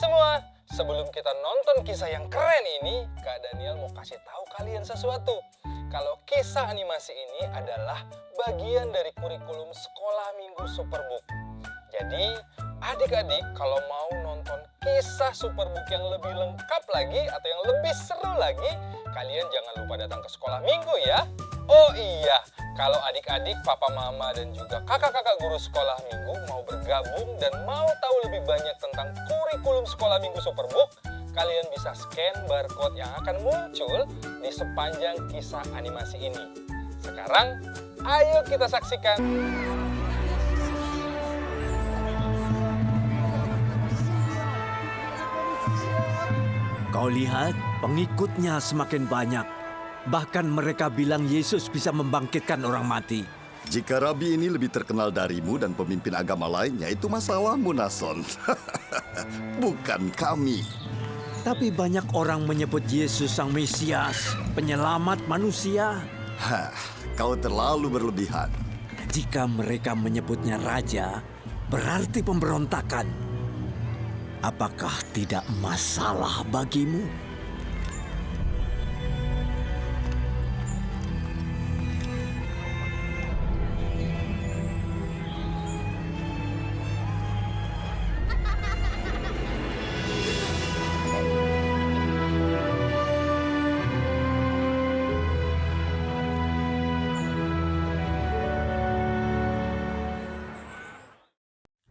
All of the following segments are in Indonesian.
semua, sebelum kita nonton kisah yang keren ini, Kak Daniel mau kasih tahu kalian sesuatu. Kalau kisah animasi ini adalah bagian dari kurikulum Sekolah Minggu Superbook. Jadi, adik-adik kalau mau nonton kisah Superbook yang lebih lengkap lagi atau yang lebih seru lagi, kalian jangan lupa datang ke Sekolah Minggu ya. Oh iya, kalau adik-adik, papa, mama, dan juga kakak-kakak guru Sekolah Minggu mau bergabung dan mau tahu lebih banyak tentang kurikulum Sekolah Minggu Superbook, kalian bisa scan barcode yang akan muncul di sepanjang kisah animasi ini. Sekarang, ayo kita saksikan. Kau lihat, pengikutnya semakin banyak. Bahkan mereka bilang Yesus bisa membangkitkan orang mati. Jika rabi ini lebih terkenal darimu dan pemimpin agama lainnya, itu masalahmu, Nason. Bukan kami. Tapi banyak orang menyebut Yesus sang Mesias, penyelamat manusia. Hah, kau terlalu berlebihan. Jika mereka menyebutnya raja, berarti pemberontakan. Apakah tidak masalah bagimu?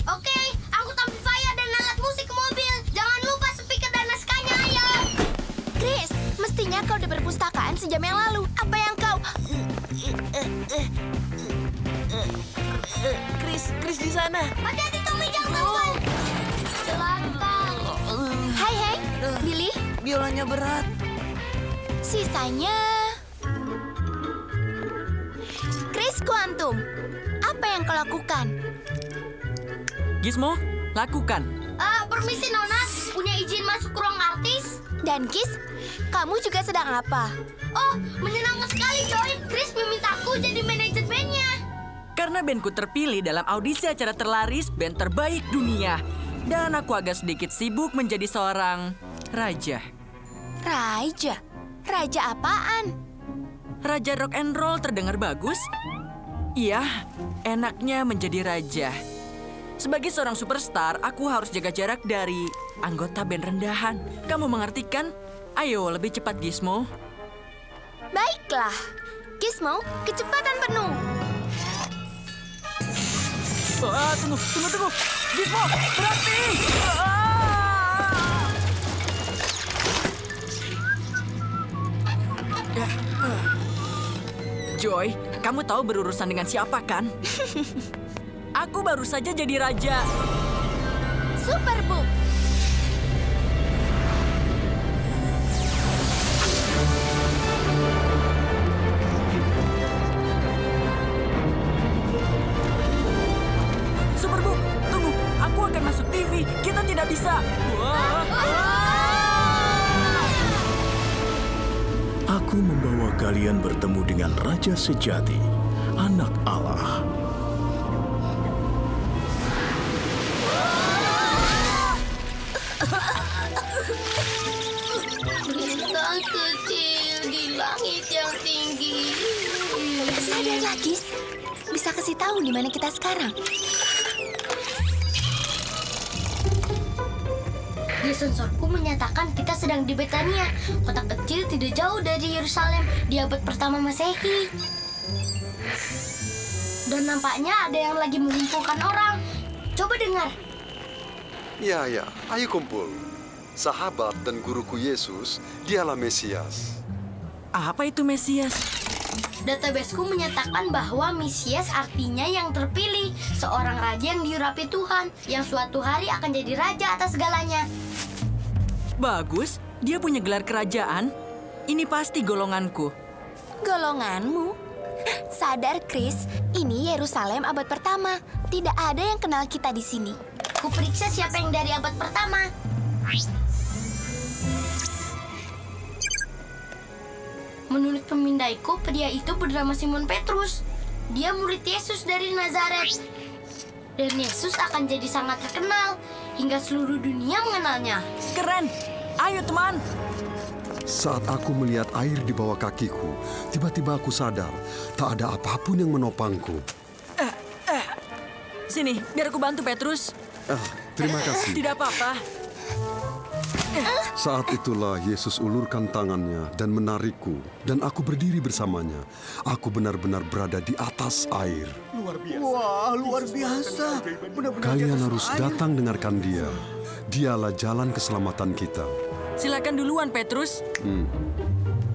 Oke, angkut amplifier dan alat musik ke mobil. Jangan lupa speaker dan naskahnya, ayo. Chris, mestinya kau udah berpustakaan sejam yang lalu. Apa yang kau... Chris di sana. Hati-hati, Tommy, jangan sampai. Celaka. Hai, Billy. Biolanya berat. Sisanya... Chris Quantum, apa yang kau lakukan? Gizmo, lakukan. Permisi, Nona. Punya izin masuk ruang artis? Dan Kis, kamu juga sedang apa? Oh, menyenangkan sekali, Joy. Chris memintaku jadi manajer bandnya. Karena bandku terpilih dalam audisi acara terlaris band terbaik dunia. Dan aku agak sedikit sibuk menjadi seorang raja. Raja? Raja apaan? Raja rock and roll terdengar bagus? Iya, enaknya menjadi raja. Sebagai seorang superstar, aku harus jaga jarak dari anggota band rendahan. Kamu mengerti kan? Ayo, lebih cepat, Gizmo. Baiklah. Gizmo, kecepatan penuh. Tunggu. Gizmo, berhenti! Joy, kamu tahu berurusan dengan siapa kan? Aku baru saja jadi raja. Superbook. Superbook, tunggu. Aku akan masuk TV. Kita tidak bisa. Aku membawa kalian bertemu dengan Raja Sejati, Anak Allah. Bintang kecil di langit yang tinggi. Sadarlah, Gis. Bisa kasih tahu di mana kita sekarang? Di sensorku menyatakan kita sedang di Betania, kota kecil tidak jauh dari Yerusalem di abad pertama Masehi. Dan nampaknya ada yang lagi mengumpulkan orang. Coba dengar. Ya, ayo kumpul. Sahabat dan guruku Yesus, dialah Mesias. Apa itu Mesias? Databaseku menyatakan bahwa Mesias artinya yang terpilih, seorang raja yang diurapi Tuhan, yang suatu hari akan jadi raja atas segalanya. Bagus, dia punya gelar kerajaan. Ini pasti golonganku. Golonganmu? Sadar, Chris. Ini Yerusalem abad pertama. Tidak ada yang kenal kita di sini. Kuperiksa siapa yang dari abad pertama. Menurut pemindaiku, pria itu bernama Simon Petrus. Dia murid Yesus dari Nazaret. Dan Yesus akan jadi sangat terkenal hingga seluruh dunia mengenalnya. Keren. Ayo teman. Saat aku melihat air di bawah kakiku, tiba-tiba aku sadar tak ada apapun yang menopangku. Sini, biar aku bantu Petrus. Terima kasih. Tidak apa-apa. Saat itulah Yesus ulurkan tangannya dan menarikku, dan aku berdiri bersamanya. Aku benar-benar berada di atas air. Wah, luar biasa. Kalian harus datang dengarkan dia. Dialah jalan keselamatan kita. Silakan duluan, Petrus.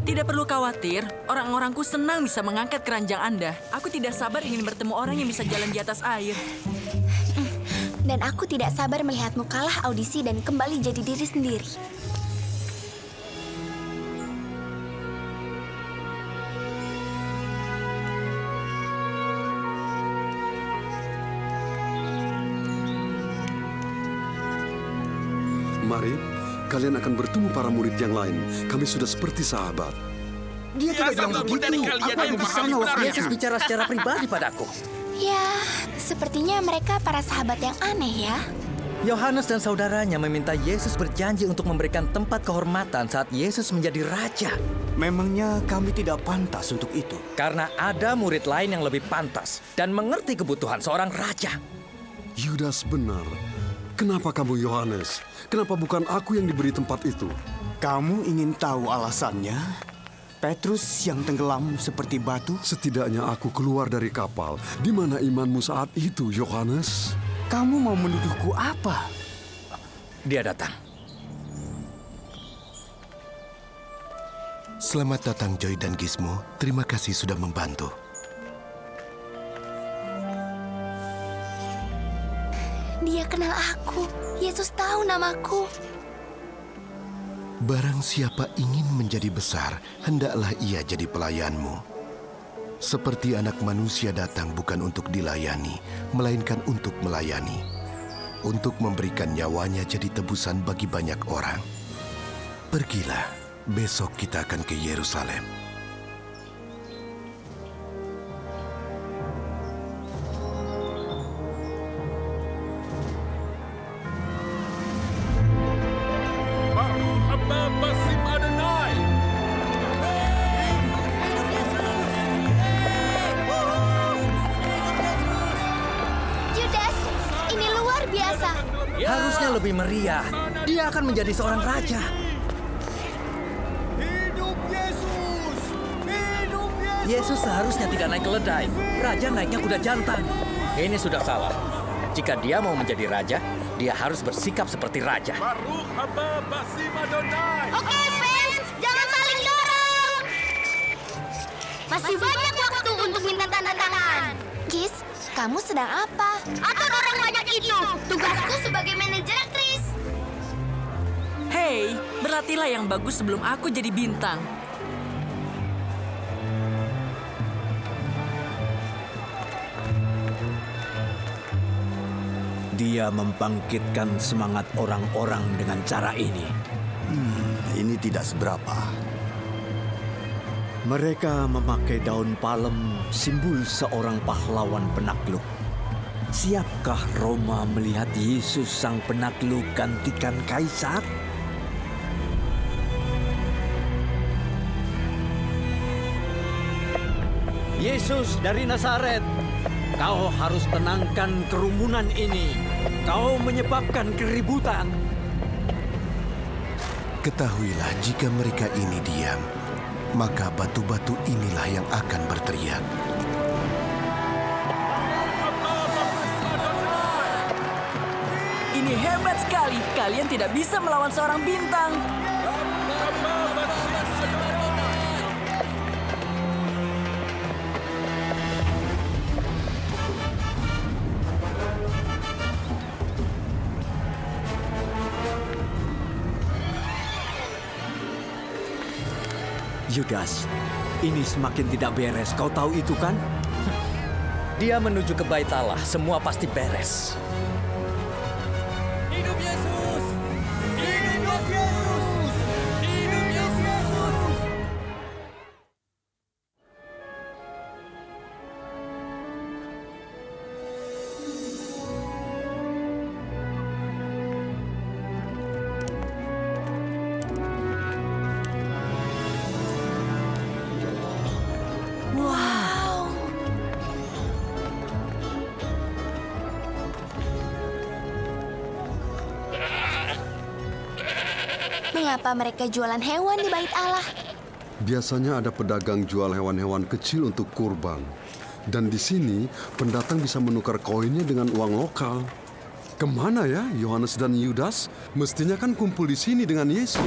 Tidak perlu khawatir, orang-orangku senang bisa mengangkat keranjang Anda. Aku tidak sabar ingin bertemu orang yang bisa jalan di atas air. Dan aku tidak sabar melihatmu kalah audisi dan kembali jadi diri sendiri. Mari, kalian akan bertemu para murid yang lain. Kami sudah seperti sahabat. Dia tidak bilang begitu. Aku ada di sana waktu Yesus bicara secara pribadi padaku. Ya, sepertinya mereka para sahabat yang aneh ya. Yohanes dan saudaranya meminta Yesus berjanji untuk memberikan tempat kehormatan saat Yesus menjadi raja. Memangnya kami tidak pantas untuk itu? Karena ada murid lain yang lebih pantas dan mengerti kebutuhan seorang raja. Yudas benar. Kenapa kamu Yohanes? Kenapa bukan aku yang diberi tempat itu? Kamu ingin tahu alasannya? Petrus yang tenggelam seperti batu? Setidaknya aku keluar dari kapal. Di mana imanmu saat itu, Yohanes? Kamu mau menuduhku apa? Dia datang. Selamat datang Joy dan Gizmo. Terima kasih sudah membantu. Dia kenal aku. Yesus tahu namaku. Barang siapa ingin menjadi besar, hendaklah ia jadi pelayanmu. Seperti anak manusia datang bukan untuk dilayani, melainkan untuk melayani. Untuk memberikan nyawanya jadi tebusan bagi banyak orang. Pergilah, besok kita akan ke Yerusalem. Judas, ini luar biasa. Harusnya lebih meriah. Dia akan menjadi seorang raja. Yesus seharusnya tidak naik keledai. Raja naiknya kuda jantan. Ini sudah salah. Jika dia mau menjadi raja, dia harus bersikap seperti raja. Oke, fans, jangan saling dorong. Masih banyak waktu untuk minta tanda tangan. Giz, kamu sedang apa? Atur orang banyak itu. Tugasku sebagai manajer Chris. Hei, berlatihlah yang bagus sebelum aku jadi bintang. Dia membangkitkan semangat orang-orang dengan cara ini. Ini tidak seberapa. Mereka memakai daun palem, simbol seorang pahlawan penakluk. Siapkah Roma melihat Yesus sang penakluk gantikan kaisar? Yesus dari Nazaret, kau harus tenangkan kerumunan ini. Kau menyebabkan keributan. Ketahuilah jika mereka ini diam, maka batu-batu inilah yang akan berteriak. Ini hebat sekali. Kalian tidak bisa melawan seorang bintang. Yudas, ini semakin tidak beres. Kau tahu itu kan? Dia menuju ke Bait Allah, semua pasti beres. Hidup Yesus! Hidup Yesus! Hidup Yesus! Mengapa mereka jualan hewan di bait Allah? Biasanya ada pedagang jual hewan-hewan kecil untuk kurban. Dan di sini, pendatang bisa menukar koinnya dengan uang lokal. Kemana ya Yohanes dan Yudas? Mestinya kan kumpul di sini dengan Yesus.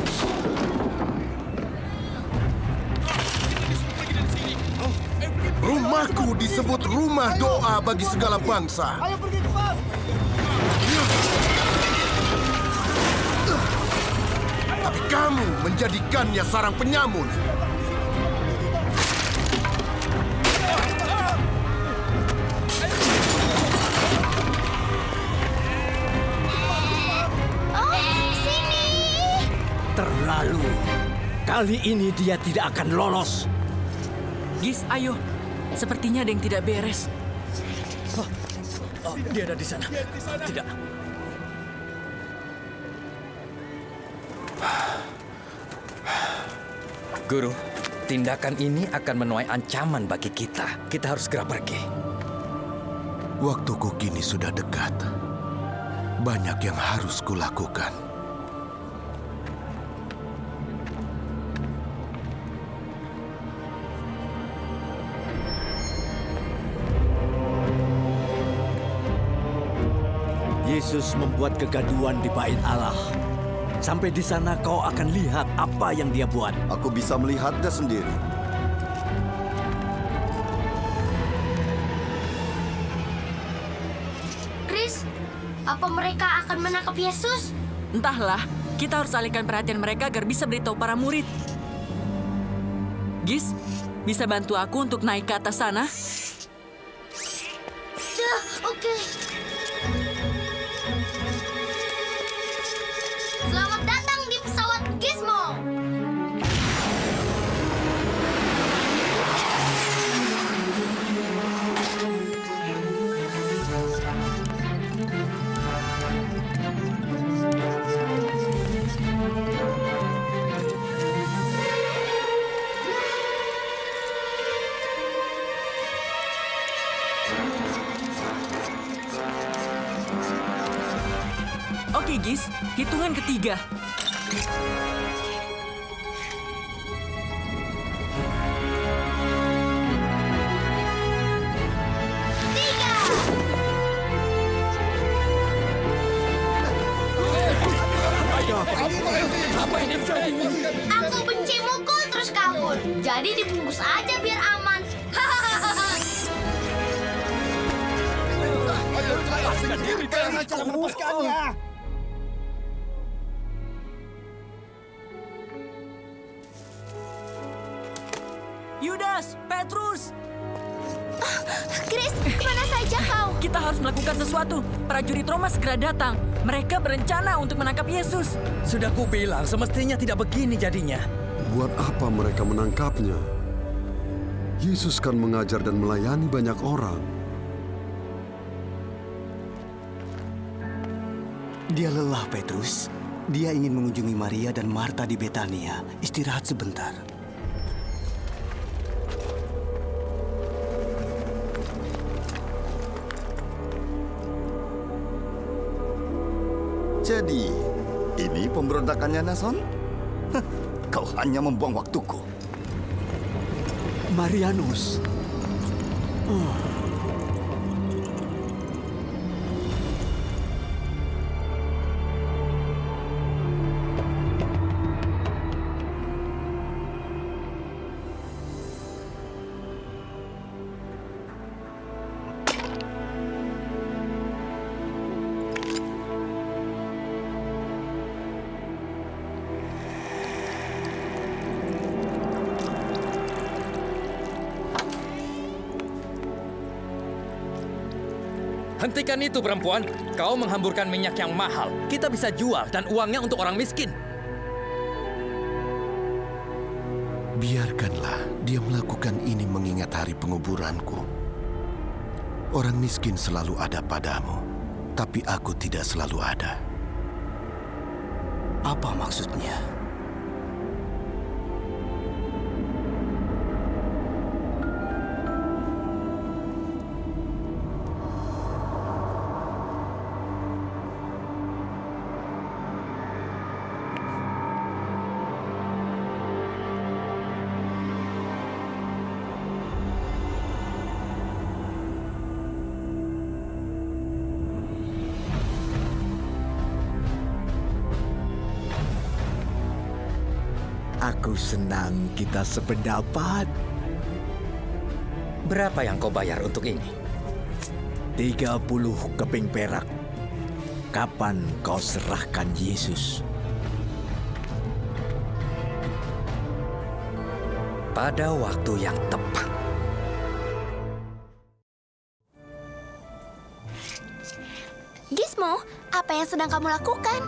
Rumahku disebut rumah doa bagi segala bangsa. Tapi kamu menjadikannya sarang penyamun. Oh, sini! Terlalu. Kali ini dia tidak akan lolos. Gis, ayo. Sepertinya ada yang tidak beres. Oh, dia ada di sana. Tidak. Guru, tindakan ini akan menuai ancaman bagi kita. Kita harus segera pergi. Waktuku kini sudah dekat. Banyak yang harus kulakukan. Yesus membuat kegaduhan di bait Allah. Sampai di sana kau akan lihat apa yang dia buat. Aku bisa melihatnya sendiri. Chris, apa mereka akan menangkap Yesus? Entahlah, kita harus alihkan perhatian mereka agar bisa beritahu para murid. Gis, bisa bantu aku untuk naik ke atas sana? Ya, oke. Selamat datang di pesawat Gizmo. Oke, Gis. Hitungan ketiga. Aku benci mukul terus kabur. Jadi dibungkus aja biar aman. Yudas, Petrus, Chris, kemana saja kau? kita harus melakukan sesuatu. Prajurit Roma segera datang. Mereka berencana untuk menangkap Yesus. Sudah kubilang, semestinya tidak begini jadinya. Buat apa mereka menangkapnya? Yesus kan mengajar dan melayani banyak orang. Dia lelah, Petrus. Dia ingin mengunjungi Maria dan Marta di Betania. Istirahat sebentar. Jadi, ini pemberontakannya Nason? Hah, kau hanya membuang waktuku. Marianus. Hentikan itu, perempuan. Kau menghamburkan minyak yang mahal. Kita bisa jual dan uangnya untuk orang miskin. Biarkanlah dia melakukan ini mengingat hari penguburanku. Orang miskin selalu ada padamu, tapi aku tidak selalu ada. Apa maksudnya? Aku senang kita sependapat. Berapa yang kau bayar untuk ini? 30 keping perak. Kapan kau serahkan Yesus? Pada waktu yang tepat. Gizmo, apa yang sedang kamu lakukan?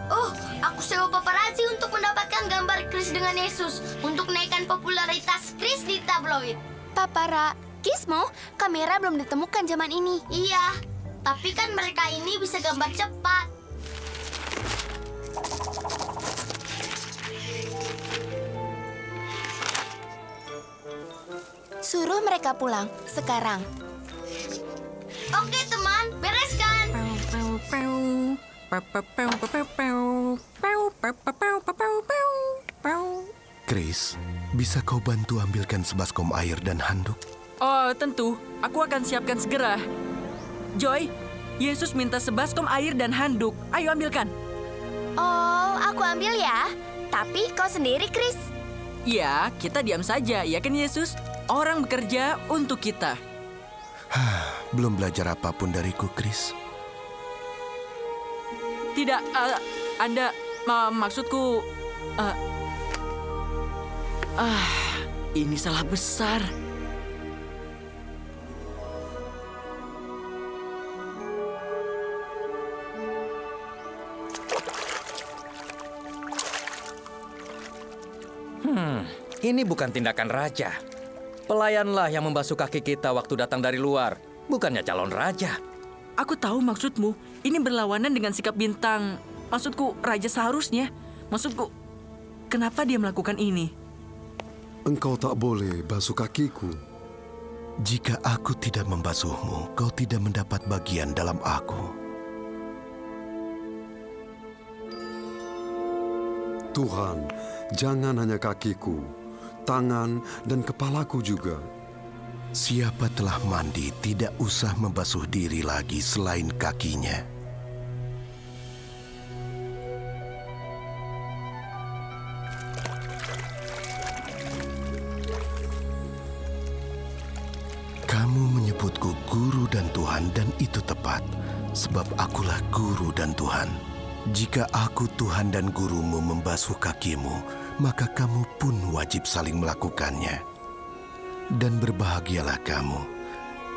Oh, aku sewa paparazzi untuk mendapatkan gambar Chris dengan Yesus untuk naikkan popularitas Chris di tabloid. Gizmo, kamera belum ditemukan zaman ini. Iya, tapi kan mereka ini bisa gambar cepat. Suruh mereka pulang sekarang. Oke teman, bereskan. Chris, bisa kau bantu ambilkan sebaskom air dan handuk? Oh, tentu. Aku akan siapkan segera. Joy, Yesus minta sebaskom air dan handuk. Ayo ambilkan. Oh, aku ambil ya. Tapi kau sendiri, Chris. Ya, kita diam saja, ya kan Yesus? Orang bekerja untuk kita. Belum belajar apapun dariku, Chris. Tidak, Anda, maksudku... ini salah besar. Ini bukan tindakan raja. Pelayanlah yang membasuh kaki kita waktu datang dari luar, bukannya calon raja. Aku tahu maksudmu. Ini berlawanan dengan sikap bintang. Maksudku, raja seharusnya. Maksudku, kenapa dia melakukan ini? Engkau tak boleh basuh kakiku. Jika aku tidak membasuhmu, kau tidak mendapat bagian dalam aku. Tuhan, jangan hanya kakiku, tangan dan kepalaku juga. Siapa telah mandi tidak usah membasuh diri lagi selain kakinya. Kamu menyebutku guru dan Tuhan, dan itu tepat, sebab akulah guru dan Tuhan. Jika aku Tuhan dan gurumu membasuh kakimu, maka kamu pun wajib saling melakukannya. Dan berbahagialah kamu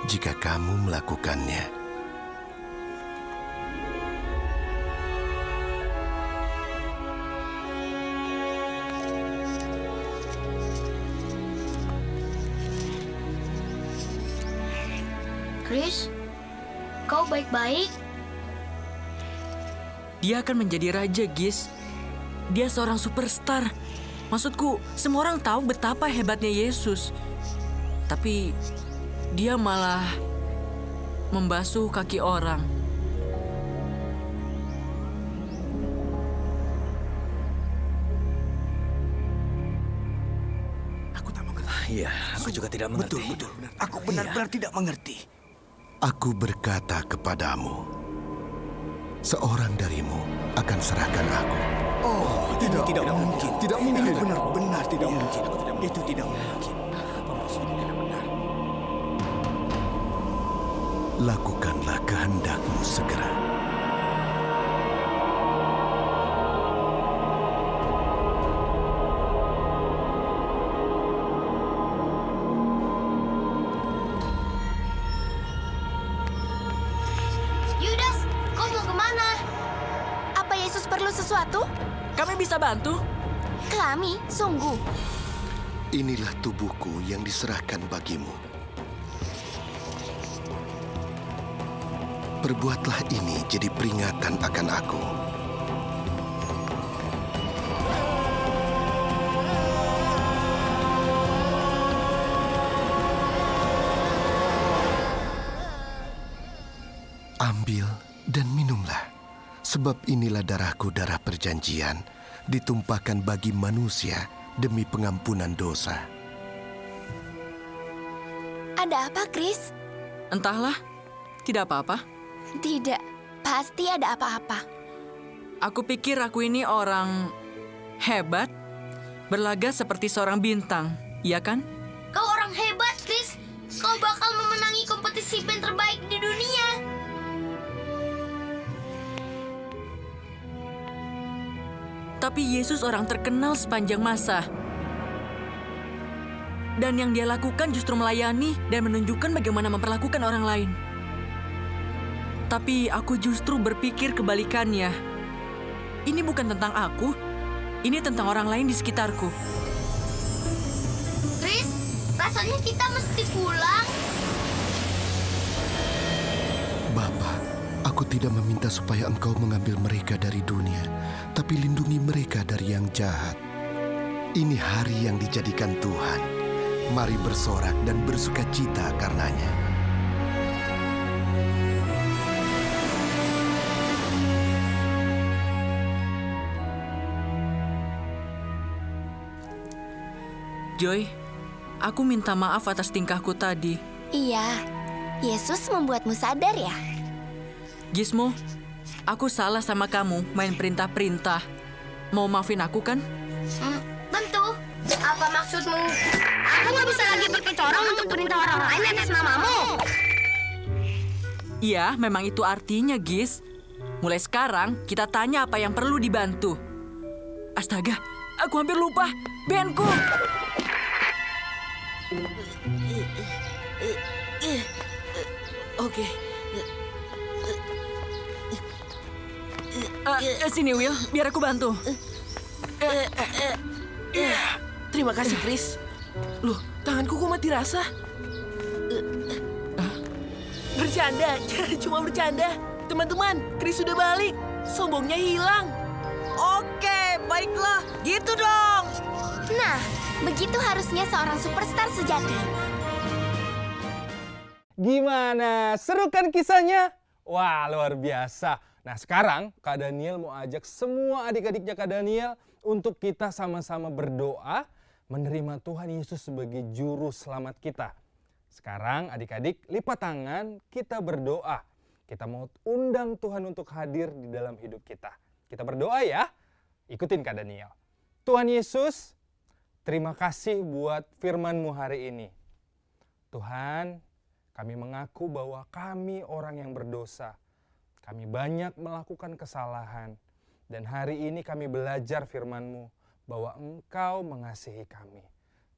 jika kamu melakukannya. Chris, kau baik-baik? Dia akan menjadi raja, Giz. Dia seorang superstar. Maksudku, semua orang tahu betapa hebatnya Yesus. Tapi dia malah membasuh kaki orang. Aku tak mengerti. Iya, aku juga tidak mengerti. Betul. Aku benar-benar tidak mengerti. Aku berkata kepadamu, seorang darimu akan serahkan aku. Oh, tidak mungkin. Tidak mungkin. Itu benar-benar tidak mungkin. Itu tidak mungkin. Lakukanlah kehendakmu segera. Yudas, kau mau kemana? Apa Yesus perlu sesuatu? Kami bisa bantu. Kami, sungguh. Inilah tubuhku yang diserahkan bagimu. Perbuatlah ini jadi peringatan akan aku. Ambil dan minumlah, sebab inilah darahku, darah perjanjian, ditumpahkan bagi manusia demi pengampunan dosa. Ada apa, Chris? Entahlah, tidak apa-apa. Tidak, pasti ada apa-apa. Aku pikir aku ini orang hebat, Berlaga seperti seorang bintang, iya kan? Kau orang hebat, Chris. Kau bakal memenangi kompetisi band terbaik di dunia. Tapi Yesus orang terkenal sepanjang masa. Dan yang dia lakukan justru melayani dan menunjukkan bagaimana memperlakukan orang lain. Tapi aku justru berpikir kebalikannya. Ini bukan tentang aku, ini tentang orang lain di sekitarku. Chris, rasanya kita mesti pulang. Bapa, aku tidak meminta supaya Engkau mengambil mereka dari dunia, tapi lindungi mereka dari yang jahat. Ini hari yang dijadikan Tuhan. Mari bersorak dan bersukacita karenanya. Joy, aku minta maaf atas tingkahku tadi. Iya, Yesus membuatmu sadar ya? Gizmo, aku salah sama kamu main perintah-perintah. Mau maafin aku kan? Tentu. Apa maksudmu? Aku nggak bisa lagi pakai corong untuk perintah orang lain atas namamu. Iya, memang itu artinya, Giz. Mulai sekarang, kita tanya apa yang perlu dibantu. Astaga, aku hampir lupa. Bandku! Oke. Sini, Will. Biar aku bantu. Terima kasih, Chris. Loh, tanganku kok mati rasa? Bercanda, cuma bercanda. Teman-teman, Chris sudah balik. Sombongnya hilang. Oke, baiklah. Gitu dong. Nah, begitu harusnya seorang superstar sejati. Gimana? Seru kan kisahnya? Wah, luar biasa. Nah, sekarang Kak Daniel mau ajak semua adik-adiknya Kak Daniel untuk kita sama-sama berdoa menerima Tuhan Yesus sebagai juru selamat kita. Sekarang adik-adik lipat tangan, kita berdoa. Kita mau undang Tuhan untuk hadir di dalam hidup kita. Kita berdoa ya. Ikutin Kak Daniel. Tuhan Yesus, terima kasih buat firman-Mu hari ini. Tuhan, kami mengaku bahwa kami orang yang berdosa. Kami banyak melakukan kesalahan. Dan hari ini kami belajar firman-Mu bahwa Engkau mengasihi kami.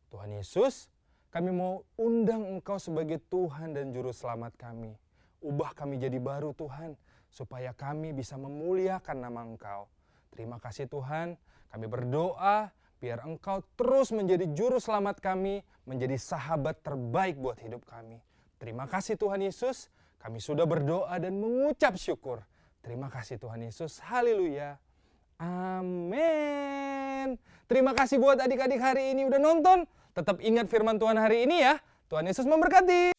Tuhan Yesus, kami mau undang Engkau sebagai Tuhan dan Juru Selamat kami. Ubah kami jadi baru Tuhan, supaya kami bisa memuliakan nama Engkau. Terima kasih Tuhan, kami berdoa biar Engkau terus menjadi Juru Selamat kami, menjadi sahabat terbaik buat hidup kami. Terima kasih Tuhan Yesus, kami sudah berdoa dan mengucap syukur. Terima kasih Tuhan Yesus, haleluya. Amin. Terima kasih buat adik-adik hari ini udah nonton. Tetap ingat firman Tuhan hari ini ya. Tuhan Yesus memberkati.